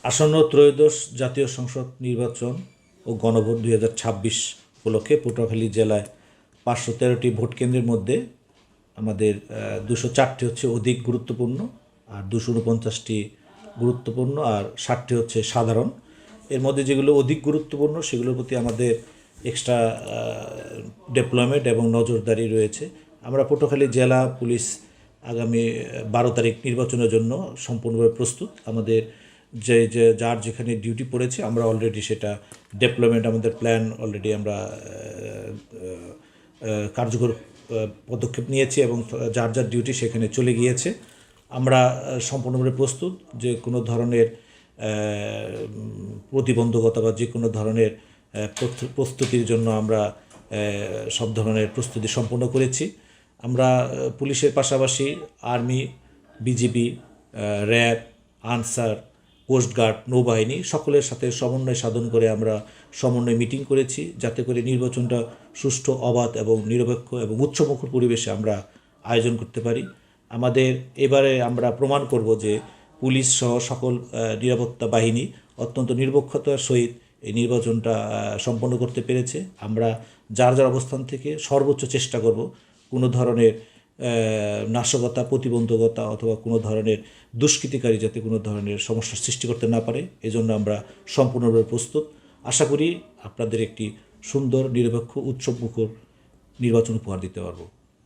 আসন্ন ত্রয়োদশ জাতীয় সংসদ নির্বাচন ও গণভোট 2026 উপলক্ষে পটুয়াখালী জেলায় 513টি ভোট কেন্দ্রের মধ্যে আমাদের 204টি হচ্ছে অধিক গুরুত্বপূর্ণ, আর 249টি গুরুত্বপূর্ণ, আর 60টি হচ্ছে সাধারণ। এর মধ্যে যেগুলো অধিক গুরুত্বপূর্ণ সেগুলোর প্রতি আমাদের এক্সট্রা ডেপ্লয়মেন্ট এবং নজরদারি রয়েছে। আমরা পটুয়াখালী জেলা পুলিশ আগামী 12 তারিখ নির্বাচনের জন্য সম্পূর্ণভাবে প্রস্তুত। আমাদের যার যেখানে ডিউটি পড়েছে আমরা অলরেডি সেটা ডেপ্লয়মেন্ট, আমাদের প্ল্যান অলরেডি আমরা কার্যকর পদক্ষেপ নিয়েছি এবং যার যার ডিউটি সেখানে চলে গিয়েছে। আমরা সম্পূর্ণভাবে প্রস্তুত। যে কোনো ধরনের প্রতিবন্ধকতা বা যে কোনো ধরনের প্রস্তুতির জন্য আমরা সব ধরনের প্রস্তুতি সম্পন্ন করেছি। আমরা পুলিশের পাশাপাশি army, BGB, RAB, Ansar, coast guard, নৌবাহিনী সকলের সাথে সমন্বয় সাধন করে আমরা সমন্বয় মিটিং করেছি, যাতে করে নির্বাচনটা সুষ্ঠু, অবাধ এবং নিরপেক্ষ এবং উৎসবমুখর পরিবেশে আমরা আয়োজন করতে পারি। আমাদের এবারে আমরা প্রমাণ করব যে পুলিশ সহ সকল নিরাপত্তা বাহিনী অত্যন্ত নিরপেক্ষতার সহিত এই নির্বাচনটা সম্পন্ন করতে পেরেছে। আমরা যার যার অবস্থান থেকে সর্বোচ্চ চেষ্টা করব কোনো ধরনের নাশকতা, প্রতিবন্ধকতা অথবা কোনো ধরনের দুষ্কৃতিকারী যাতে কোনো ধরনের সমস্যার সৃষ্টি করতে না পারে, এজন্য আমরা সম্পূর্ণভাবে প্রস্তুত। আশা করি আপনাদের একটি সুন্দর, নিরপেক্ষ, উৎসবমুখর নির্বাচন উপহার দিতে পারব।